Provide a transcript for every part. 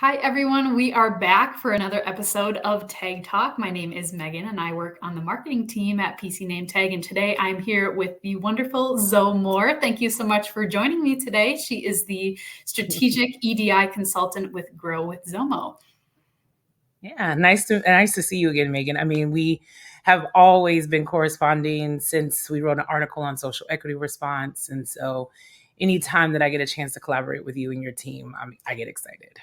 Hi, everyone. We are back for another episode of Tag Talk. My name is Megan, and I work on the marketing team at PC NAMETAG. And today I'm here with the wonderful Zoe Moore. Thank you so much for joining me today. She is the Strategic EDI Consultant with Grow with Zomo. Yeah, nice to see you again, Megan. I mean, we have always been corresponding since we wrote an article on social equity response. And so anytime that I get a chance to collaborate with you and your team, I get excited.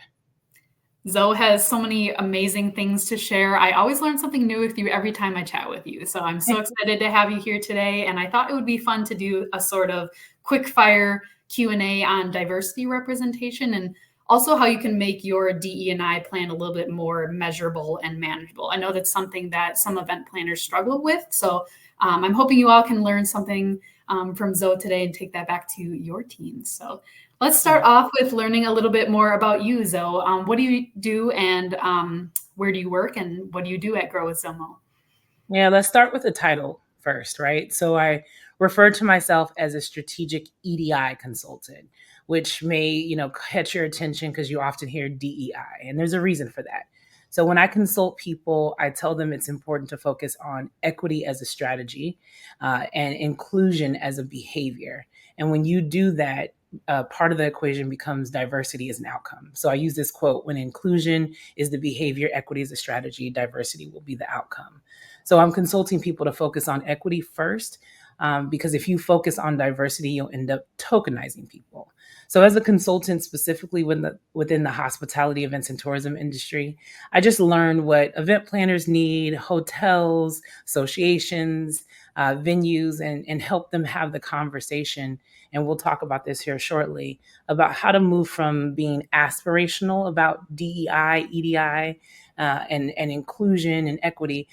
Zoe has so many amazing things to share. I always learn something new with you every time I chat with you. So I'm so excited to have you here today. And I thought it would be fun to do a sort of quick fire Q&A on diversity representation and also how you can make your DE&I plan a little bit more measurable and manageable. I know that's something that some event planners struggle with. So I'm hoping you all can learn something from Zoe today and take that back to your teams. So let's start off with learning a little bit more about you, Zoe. What do you do and where do you work and what do you do at Grow with Zomo? Yeah, let's start with the title first, right? So I refer to myself as a strategic EDI consultant, which may, catch your attention because you often hear DEI, and there's a reason for that. So when I consult people, I tell them it's important to focus on equity as a strategy and inclusion as a behavior. And when you do that, part of the equation becomes diversity as an outcome. So I use this quote: when inclusion is the behavior, equity is a strategy, diversity will be the outcome. So I'm consulting people to focus on equity first, because if you focus on diversity, you'll end up tokenizing people. So as a consultant, specifically within the hospitality, events, and tourism industry, I just learned what event planners need, hotels, associations, venues, and help them have the conversation. And we'll talk about this here shortly, about how to move from being aspirational about DEI, EDI, and inclusion and equity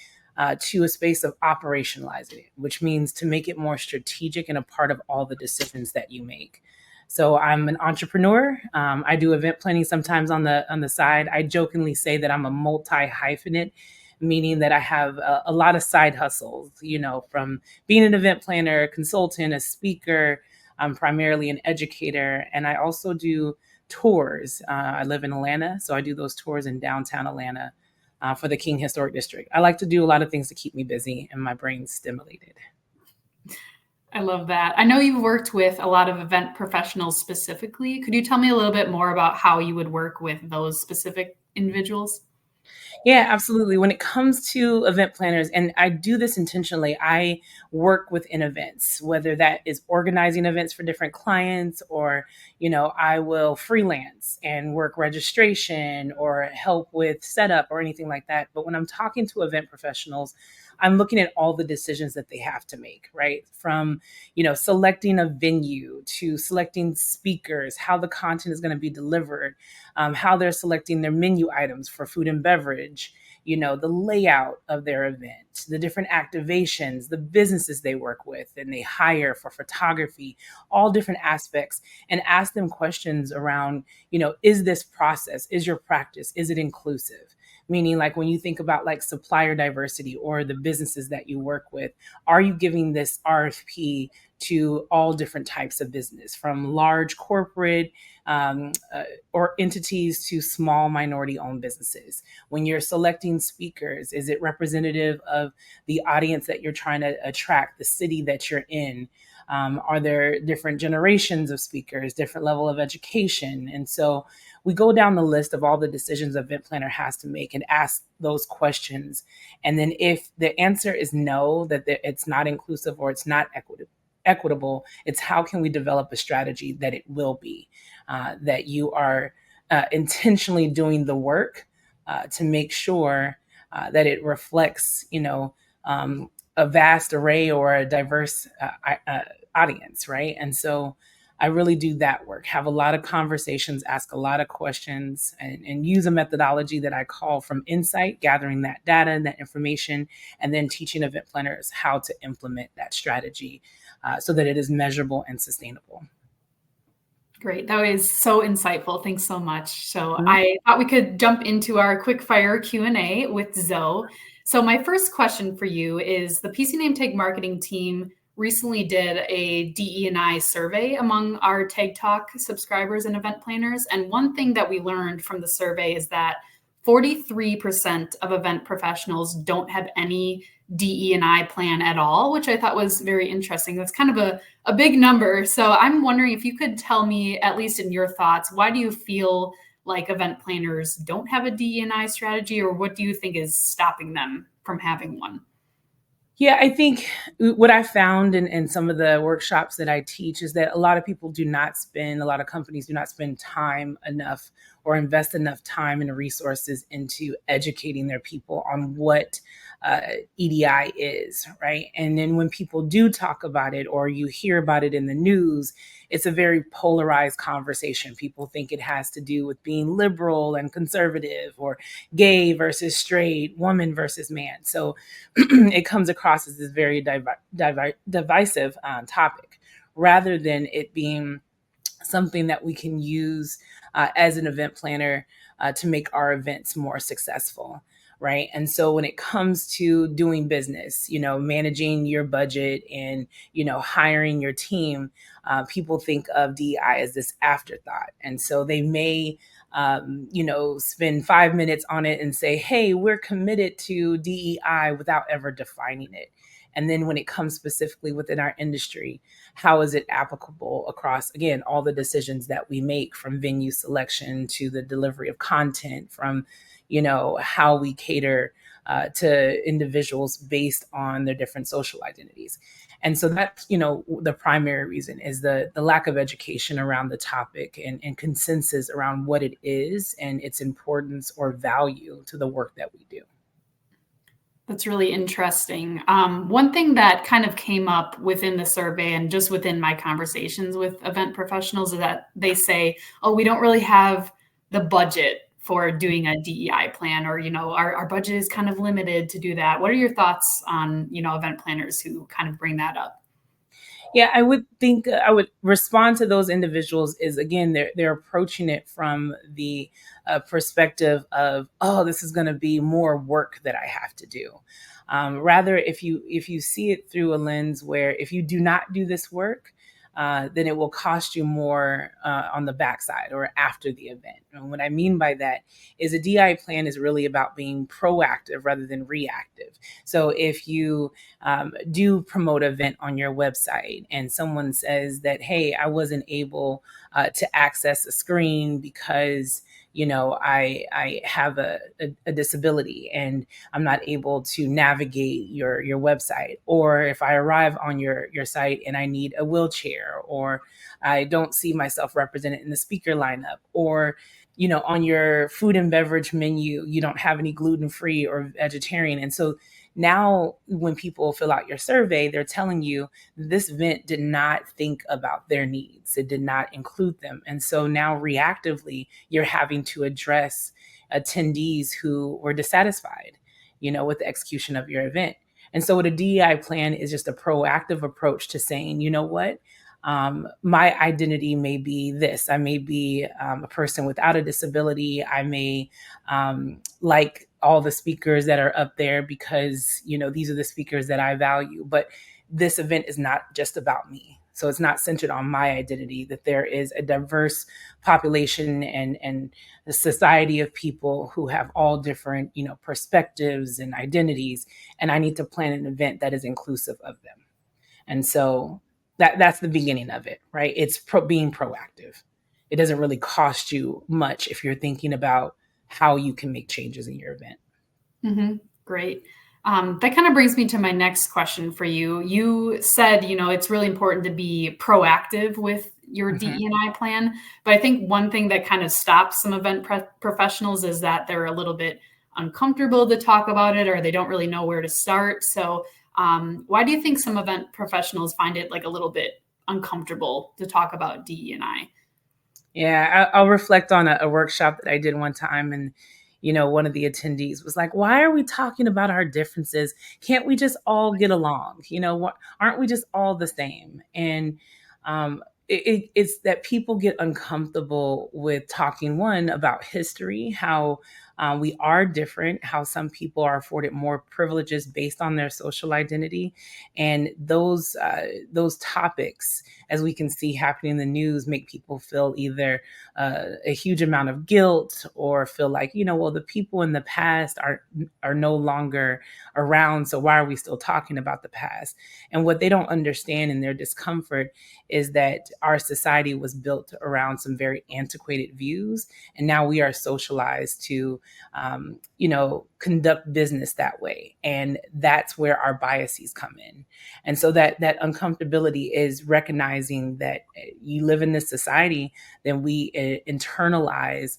to a space of operationalizing it, which means to make it more strategic and a part of all the decisions that you make. So I'm an entrepreneur. I do event planning sometimes on the side. I jokingly say that I'm a multi-hyphenate, meaning that I have a lot of side hustles, from being an event planner, a consultant, a speaker. I'm primarily an educator, and I also do tours. I live in Atlanta, so I do those tours in downtown Atlanta for the King Historic District. I like to do a lot of things to keep me busy and my brain stimulated. I love that. I know you've worked with a lot of event professionals specifically. Could you tell me a little bit more about how you would work with those specific individuals? Yeah, absolutely. When it comes to event planners, and I do this intentionally, I work within events, whether that is organizing events for different clients or, I will freelance and work registration or help with setup or anything like that. But when I'm talking to event professionals, I'm looking at all the decisions that they have to make, right? From, selecting a venue to selecting speakers, how the content is going to be delivered, how they're selecting their menu items for food and beverage, the layout of their event, the different activations, the businesses they work with and they hire for photography, all different aspects, and ask them questions around, is this process, is your practice, is it inclusive? Meaning, like, when you think about like supplier diversity or the businesses that you work with, are you giving this RFP to all different types of business, from large corporate or entities to small minority-owned businesses? When you're selecting speakers, is it representative of the audience that you're trying to attract, the city that you're in? Are there different generations of speakers, different level of education? And so we go down the list of all the decisions an event planner has to make and ask those questions. And then if the answer is no, that it's not inclusive or it's not equitable, it's how can we develop a strategy that it will be, that you are intentionally doing the work to make sure that it reflects, a vast array or a diverse audience, right? And so I really do that work, have a lot of conversations, ask a lot of questions, and use a methodology that I call from insight, gathering that data and that information, and then teaching event planners how to implement that strategy so that it is measurable and sustainable. Great. That was so insightful. Thanks so much. So I thought we could jump into our quick fire Q&A with Zoe. So my first question for you is, the PC NameTag marketing team recently did a DE&I survey among our Tag Talk subscribers and event planners. And one thing that we learned from the survey is that 43% of event professionals don't have any DE&I plan at all, which I thought was very interesting. That's kind of a big number. So I'm wondering if you could tell me, at least in your thoughts, why do you feel like event planners don't have a DE&I strategy, or what do you think is stopping them from having one? Yeah, I think what I found in some of the workshops that I teach is that a lot of people do not spend, a lot of companies do not spend time enough or invest enough time and resources into educating their people on what EDI is, right? And then when people do talk about it or you hear about it in the news, it's a very polarized conversation. People think it has to do with being liberal and conservative or gay versus straight, woman versus man. So it comes across as this very divisive topic rather than it being something that we can use as an event planner to make our events more successful. Right. And so when it comes to doing business, managing your budget and, hiring your team, people think of DEI as this afterthought. And so they may, spend 5 minutes on it and say, hey, we're committed to DEI without ever defining it. And then when it comes specifically within our industry, how is it applicable across, again, all the decisions that we make, from venue selection to the delivery of content, from, how we cater to individuals based on their different social identities. And so that's, the primary reason is the lack of education around the topic and consensus around what it is and its importance or value to the work that we do. That's really interesting. One thing that kind of came up within the survey and just within my conversations with event professionals is that they say, oh, we don't really have the budget for doing a DEI plan, or, our budget is kind of limited to do that. What are your thoughts on, event planners who kind of bring that up? Yeah, I would think I would respond to those individuals is, again, they're approaching it from the perspective of, oh, this is going to be more work that I have to do. Rather, if you see it through a lens where if you do not do this work, then it will cost you more on the backside or after the event. And what I mean by that is a DI plan is really about being proactive rather than reactive. So if you do promote an event on your website and someone says that, hey, I wasn't able to access a screen because I have a disability and I'm not able to navigate your website. Or if I arrive on your site and I need a wheelchair, or I don't see myself represented in the speaker lineup, or on your food and beverage menu, you don't have any gluten-free or vegetarian. And so now when people fill out your survey, they're telling you this event did not think about their needs. It did not include them. And so now reactively, you're having to address attendees who were dissatisfied, with the execution of your event. And so what a DEI plan is just a proactive approach to saying, you know what? My identity may be this. I may be a person without a disability. I may like all the speakers that are up there because, these are the speakers that I value. But this event is not just about me. So it's not centered on my identity, that there is a diverse population and a society of people who have all different, perspectives and identities. And I need to plan an event that is inclusive of them. And so that's the beginning of it, right? It's being proactive. It doesn't really cost you much if you're thinking about how you can make changes in your event. Mm-hmm. Great. That kind of brings me to my next question for you. You said, it's really important to be proactive with your DE&I plan. But I think one thing that kind of stops some event professionals is that they're a little bit uncomfortable to talk about it, or they don't really know where to start. So why do you think some event professionals find it like a little bit uncomfortable to talk about DE&I? Yeah, I'll reflect on a workshop that I did one time, and one of the attendees was like, "Why are we talking about our differences? Can't we just all get along? Aren't we just all the same?" And it's that people get uncomfortable with talking, one, about history, how We are different, how some people are afforded more privileges based on their social identity. And those topics, as we can see happening in the news, make people feel either a huge amount of guilt or feel like, well, the people in the past are no longer around, so why are we still talking about the past? And what they don't understand in their discomfort is that our society was built around some very antiquated views, and now we are socialized to conduct business that way, and that's where our biases come in. And so that uncomfortability is recognizing that you live in this society, then we internalize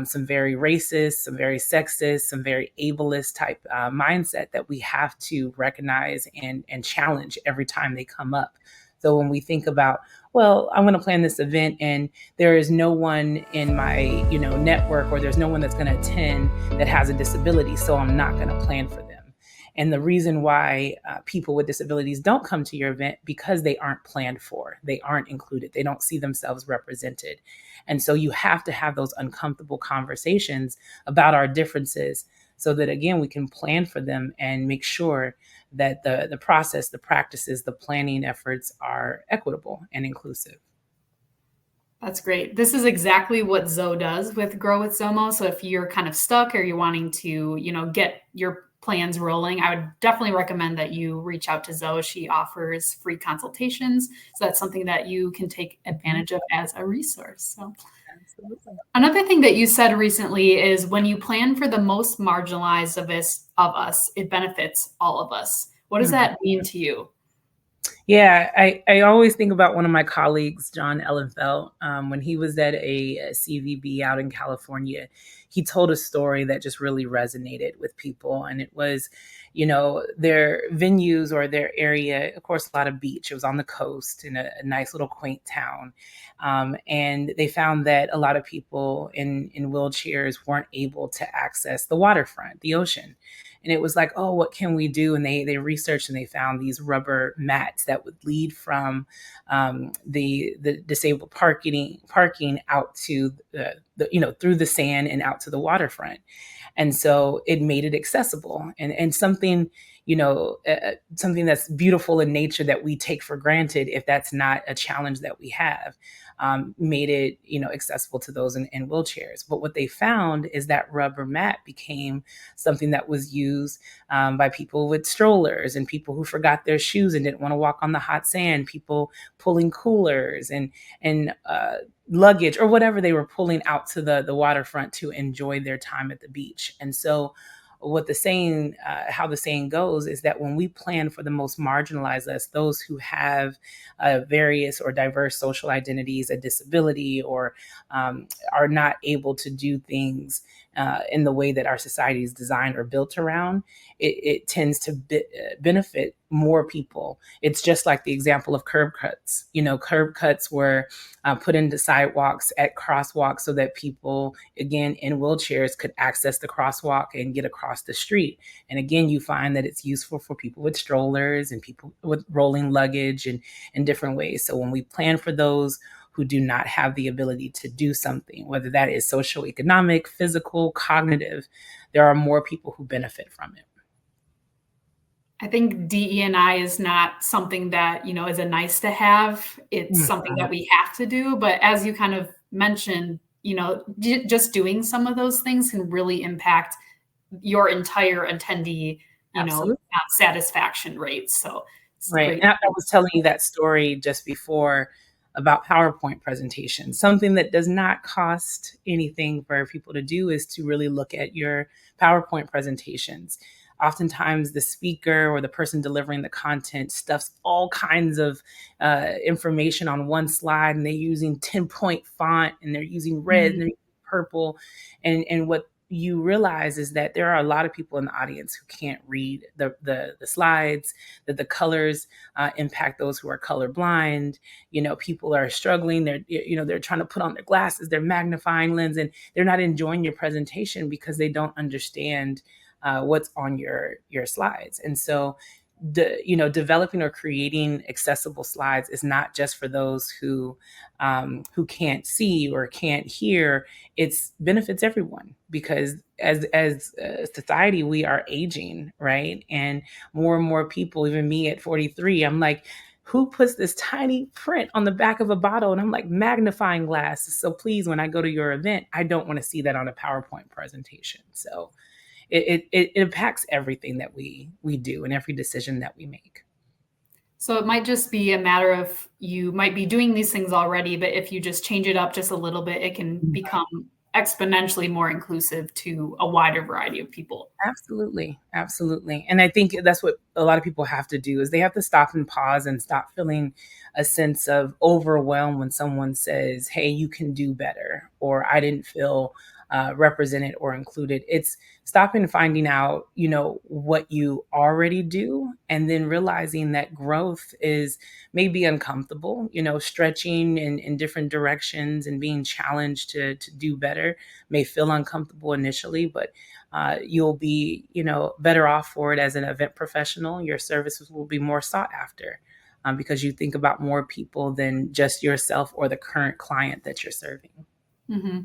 some very racist, some very sexist, some very ableist type mindset that we have to recognize and challenge every time they come up. So when we think about, well, I'm going to plan this event and there is no one in my, network, or there's no one that's going to attend that has a disability, so I'm not going to plan for them. And the reason why people with disabilities don't come to your event, because they aren't planned for, they aren't included, they don't see themselves represented. And so you have to have those uncomfortable conversations about our differences so that, again, we can plan for them and make sure that the process, the practices, the planning efforts are equitable and inclusive. That's great. This is exactly what Zoe does with Grow with Zomo. So if you're kind of stuck or you're wanting to, get your plans rolling, I would definitely recommend that you reach out to Zoe. She offers free consultations. So that's something that you can take advantage of as a resource. So Absolutely. Another thing that you said recently is when you plan for the most marginalized of us, it benefits all of us. What does that mean to you? Yeah, I always think about one of my colleagues, John Ellenfeld, when he was at a CVB out in California. He told a story that just really resonated with people. And it was, their venues or their area, of course, a lot of beach. It was on the coast in a nice little quaint town. And they found that a lot of people in wheelchairs weren't able to access the waterfront, the ocean. And it was like, oh, what can we do? And they researched and they found these rubber mats that would lead from the disabled parking out to the through the sand and out to the waterfront. And so it made it accessible and something, something that's beautiful in nature that we take for granted, if that's not a challenge that we have, made it, accessible to those in wheelchairs. But what they found is that rubber mat became something that was used by people with strollers and people who forgot their shoes and didn't want to walk on the hot sand, people pulling coolers and luggage or whatever they were pulling out to the waterfront to enjoy their time at the beach. And so how the saying goes is that when we plan for the most marginalized us, those who have various or diverse social identities, a disability, or are not able to do things in the way that our society is designed or built around, it tends to benefit more people. It's just like the example of curb cuts. Curb cuts were put into sidewalks at crosswalks so that people, again, in wheelchairs could access the crosswalk and get across the street. And again, you find that it's useful for people with strollers and people with rolling luggage and in different ways. So when we plan for those who do not have the ability to do something, whether that is socioeconomic, physical, cognitive, there are more people who benefit from it. I think DE&I is not something that, is a nice to have. It's something that we have to do. But as you kind of mentioned, just doing some of those things can really impact your entire attendee, satisfaction rates. So right. And I was telling you that story just before about PowerPoint presentations. Something that does not cost anything for people to do is to really look at your PowerPoint presentations. Oftentimes the speaker or the person delivering the content stuffs all kinds of information on one slide, and they're using 10-point font and they're using red and they're using purple. And what you realize is that there are a lot of people in the audience who can't read the slides, that the colors impact those who are colorblind. People are struggling. They're trying to put on their glasses, their magnifying lens, and they're not enjoying your presentation because they don't understand what's on your slides. And so developing or creating accessible slides is not just for those who can't see or can't hear. It's benefits everyone, because as a society, we are aging, right? And more people, even me at 43, I'm like, who puts this tiny print on the back of a bottle? And I'm like, magnifying glass. So please, when I go to your event, I don't want to see that on a PowerPoint presentation. So it impacts everything that we do and every decision that we make. So it might just be a matter of, you might be doing these things already, but if you just change it up just a little bit, it can become exponentially more inclusive to a wider variety of people. Absolutely. Absolutely. And I think that's what a lot of people have to do, is they have to stop and pause and stop feeling a sense of overwhelm when someone says, hey, you can do better, or I didn't feel represented or included. It's stopping and finding out, what you already do, and then realizing that growth is maybe uncomfortable, stretching in different directions and being challenged to do better may feel uncomfortable initially, but you'll be, better off for it as an event professional. Your services will be more sought after, because you think about more people than just yourself or the current client that you're serving. Mm-hmm.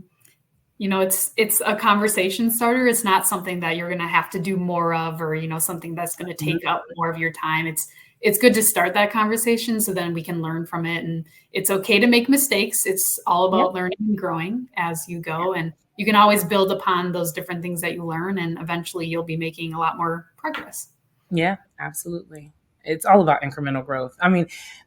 It's a conversation starter. It's not something that you're going to have to do more of, or something that's going to take up more of your time. It's good to start that conversation, so then we can learn from it. And it's okay to make mistakes. It's all about learning and growing as you go, and you can always build upon those different things that you learn, and eventually you'll be making a lot more progress. Yeah, absolutely. It's all about incremental growth. I mean,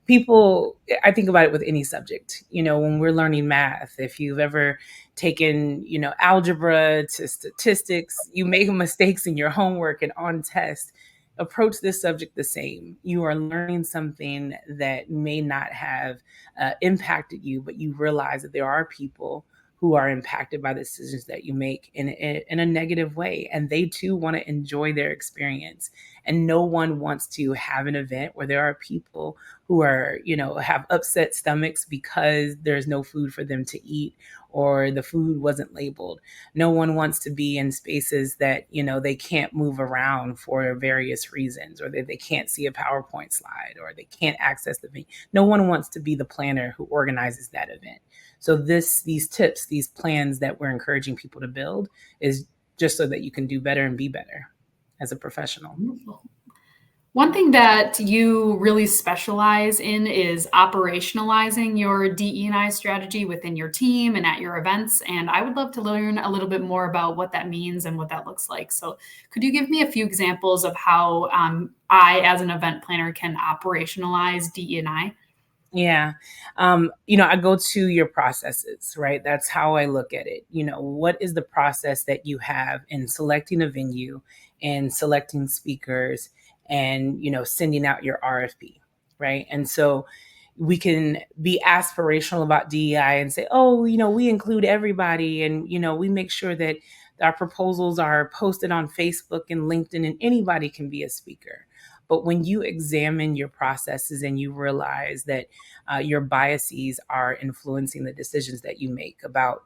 I think about it with any subject. When we're learning math, if you've ever taken, algebra to statistics, you make mistakes in your homework and on test. Approach this subject the same. You are learning something that may not have impacted you, but you realize that there are people who are impacted by the decisions that you make in a negative way, and they too want to enjoy their experience. And no one wants to have an event where there are people who are, have upset stomachs because there's no food for them to eat, or the food wasn't labeled. No one wants to be in spaces that, they can't move around for various reasons, or they can't see a PowerPoint slide, or they can't access the venue. No one wants to be the planner who organizes that event. So these tips, these plans that we're encouraging people to build, is just so that you can do better and be better as a professional. One thing that you really specialize in is operationalizing your DE&I strategy within your team and at your events. And I would love to learn a little bit more about what that means and what that looks like. So could you give me a few examples of how I, as an event planner, can operationalize DE&I? Yeah. I go to your processes, right? That's how I look at it. What is the process that you have in selecting a venue and selecting speakers and, sending out your RFP, right? And so we can be aspirational about DEI and say, oh, we include everybody, and, we make sure that our proposals are posted on Facebook and LinkedIn, and anybody can be a speaker. But when you examine your processes and you realize that your biases are influencing the decisions that you make about,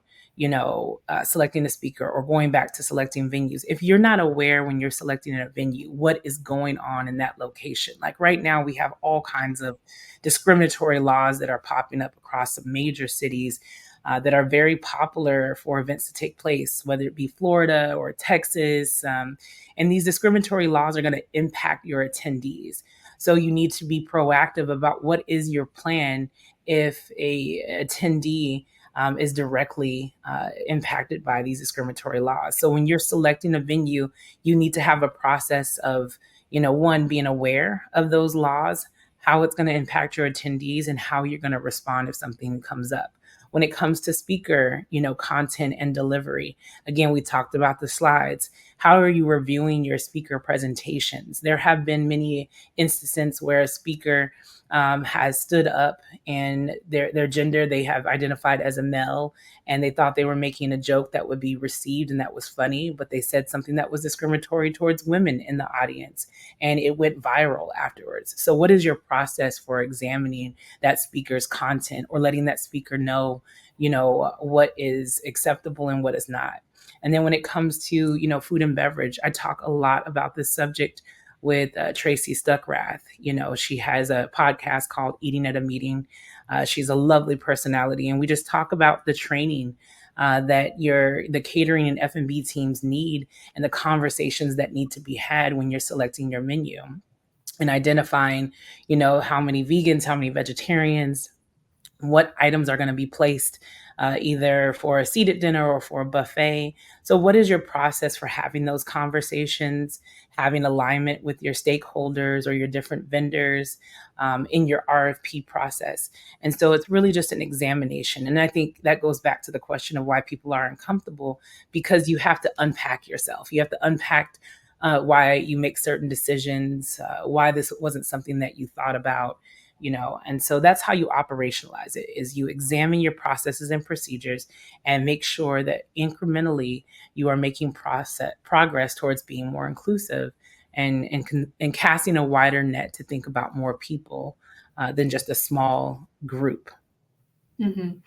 selecting a speaker or going back to selecting venues, if you're not aware when you're selecting a venue, what is going on in that location? Like right now, we have all kinds of discriminatory laws that are popping up across some major cities that are very popular for events to take place, whether it be Florida or Texas. And these discriminatory laws are going to impact your attendees. So you need to be proactive about what is your plan if a attendee is directly impacted by these discriminatory laws. So when you're selecting a venue, you need to have a process of, one, being aware of those laws, how it's going to impact your attendees, and how you're going to respond if something comes up. When it comes to speaker, content and delivery, again, we talked about the slides. How are you reviewing your speaker presentations? There have been many instances where a speaker has stood up and their gender they have identified as a male, and they thought they were making a joke that would be received and that was funny, but they said something that was discriminatory towards women in the audience, and it went viral afterwards. So what is your process for examining that speaker's content or letting that speaker know, what is acceptable and what is not? And then when it comes to, food and beverage, I talk a lot about this subject with Tracy Stuckrath. She has a podcast called Eating at a Meeting. She's a lovely personality, and we just talk about the training that the catering and F&B teams need, and the conversations that need to be had when you're selecting your menu and identifying, how many vegans, how many vegetarians, what items are going to be placed either for a seated dinner or for a buffet. So what is your process for having those conversations, having alignment with your stakeholders or your different vendors in your RFP process? And so it's really just an examination. And I think that goes back to the question of why people are uncomfortable, because you have to unpack yourself. You have to unpack why you make certain decisions, why this wasn't something that you thought about. And so that's how you operationalize it, is you examine your processes and procedures and make sure that incrementally you are making progress towards being more inclusive and casting a wider net to think about more people than just a small group. Mm-hmm.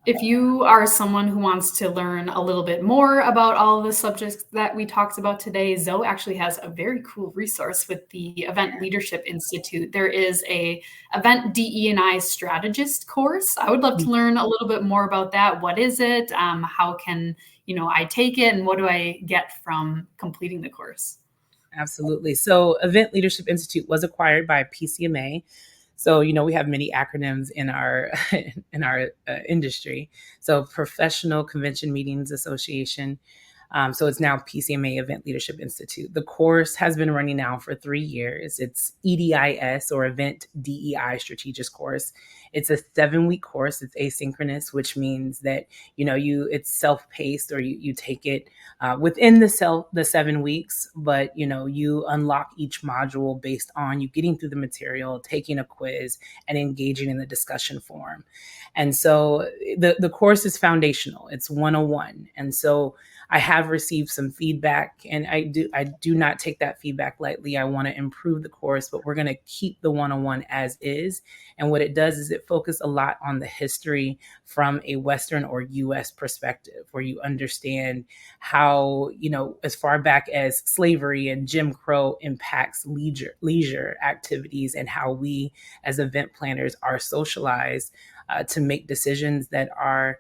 If you are someone who wants to learn a little bit more about all of the subjects that we talked about today, Zoe actually has a very cool resource with the Event Leadership Institute. There is a Event DE&I Strategist course. I would love to learn a little bit more about that. What is it? How can I take it, and what do I get from completing the course? Absolutely. So Event Leadership Institute was acquired by PCMA. So, we have many acronyms in our industry. So Professional Convention Meetings Association. So it's now PCMA Event Leadership Institute. The course has been running now for 3 years. It's EDIS, or Event DEI Strategist course. It's a 7-week course. It's asynchronous, which means that, it's self-paced, or you take it within the 7 weeks, but, you unlock each module based on you getting through the material, taking a quiz, and engaging in the discussion forum. And so the course is foundational. It's 101. And so I have received some feedback, and I do not take that feedback lightly. I want to improve the course, but we're going to keep the 101 as is. And what it does is it focuses a lot on the history from a Western or US perspective, where you understand how, as far back as slavery and Jim Crow impacts leisure activities, and how we as event planners are socialized to make decisions that are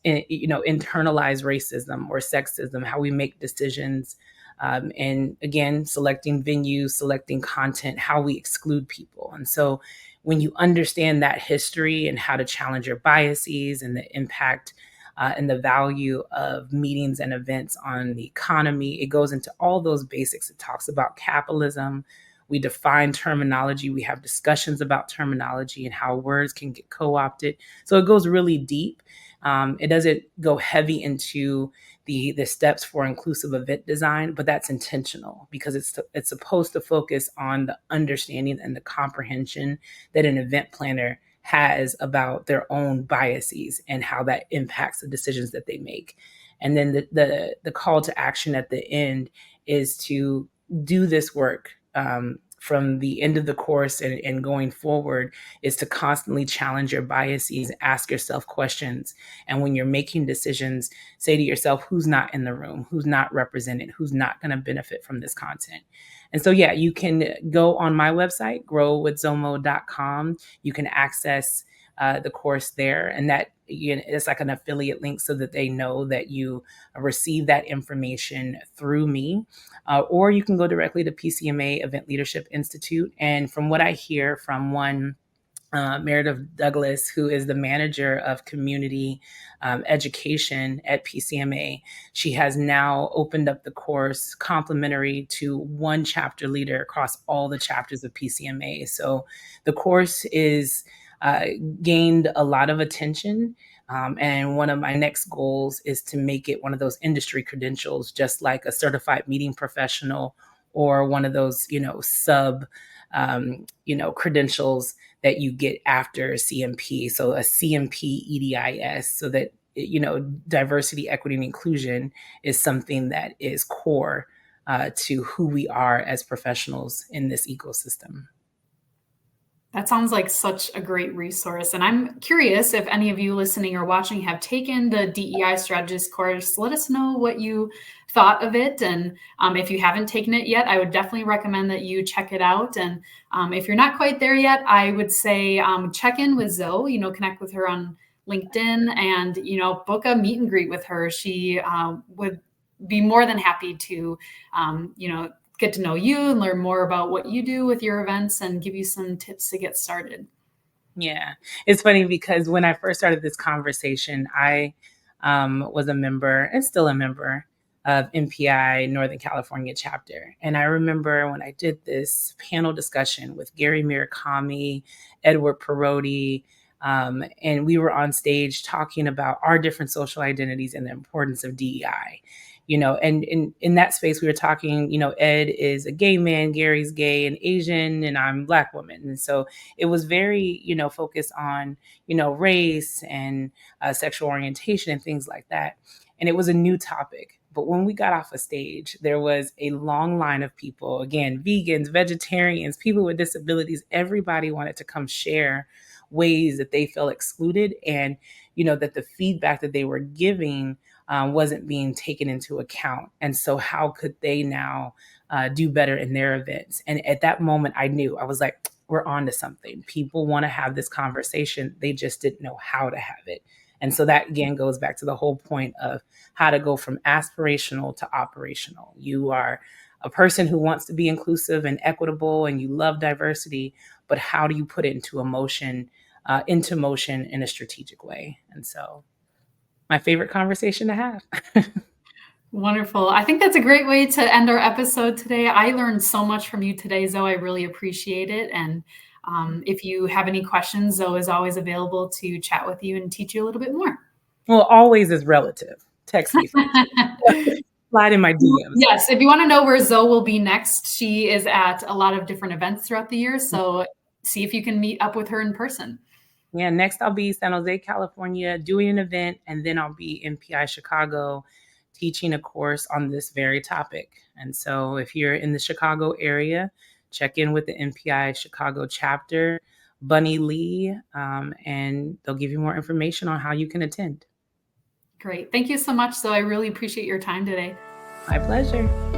internalize racism or sexism, how we make decisions, and again, selecting venues, selecting content, how we exclude people. And so when you understand that history and how to challenge your biases and the impact and the value of meetings and events on the economy, it goes into all those basics. It talks about capitalism. We define terminology. We have discussions about terminology and how words can get co-opted. So it goes really deep. It doesn't go heavy into the steps for inclusive event design, but that's intentional, because it's supposed to focus on the understanding and the comprehension that an event planner has about their own biases and how that impacts the decisions that they make. And then the call to action at the end is to do this work from the end of the course and going forward, is to constantly challenge your biases, ask yourself questions. And when you're making decisions, say to yourself, who's not in the room, who's not represented, who's not going to benefit from this content. And so, yeah, you can go on my website, growwithzomo.com. You can access the course there, and that it's like an affiliate link, so that they know that you receive that information through me. Or you can go directly to PCMA Event Leadership Institute. And from what I hear from one Meredith Douglas, who is the manager of community education at PCMA, she has now opened up the course complimentary to one chapter leader across all the chapters of PCMA. So the course is gained a lot of attention. And one of my next goals is to make it one of those industry credentials, just like a certified meeting professional or one of those, sub, credentials that you get after CMP. So a CMP EDIS, so that, diversity, equity, and inclusion is something that is core to who we are as professionals in this ecosystem. That sounds like such a great resource. And I'm curious if any of you listening or watching have taken the DEI Strategist course. Let us know what you thought of it. And if you haven't taken it yet, I would definitely recommend that you check it out. And if you're not quite there yet, I would say check in with Zoe, connect with her on LinkedIn and, book a meet and greet with her. She would be more than happy to, get to know you and learn more about what you do with your events and give you some tips to get started. Yeah. It's funny because when I first started this conversation, I was a member and still a member of NPI Northern California chapter. And I remember when I did this panel discussion with Gary Mirakami, Edward Perotti, and we were on stage talking about our different social identities and the importance of DEI. And in that space, we were talking, Ed is a gay man, Gary's gay and Asian, and I'm Black woman. And so it was very, focused on, race and sexual orientation and things like that. And it was a new topic. But when we got off a stage, there was a long line of people, again, vegans, vegetarians, people with disabilities. Everybody wanted to come share ways that they felt excluded and, that the feedback that they were giving wasn't being taken into account. And so how could they now do better in their events? And at that moment, I knew, I was like, we're on to something. People want to have this conversation. They just didn't know how to have it. And so that again goes back to the whole point of how to go from aspirational to operational. You are a person who wants to be inclusive and equitable and you love diversity, but how do you put it into motion in a strategic way? And so my favorite conversation to have. Wonderful. I think that's a great way to end our episode today. I learned so much from you today, Zoe. I really appreciate it. And if you have any questions, Zoe is always available to chat with you and teach you a little bit more. Well, always is relative. Text me. Slide in my DMs. Yes. If you want to know where Zoe will be next, she is at a lot of different events throughout the year. So see if you can meet up with her in person. Yeah, next I'll be San Jose, California, doing an event, and then I'll be in PI Chicago teaching a course on this very topic. And so if you're in the Chicago area, check in with the NPI Chicago chapter, Bunny Lee, and they'll give you more information on how you can attend. Great. Thank you so much. So I really appreciate your time today. My pleasure.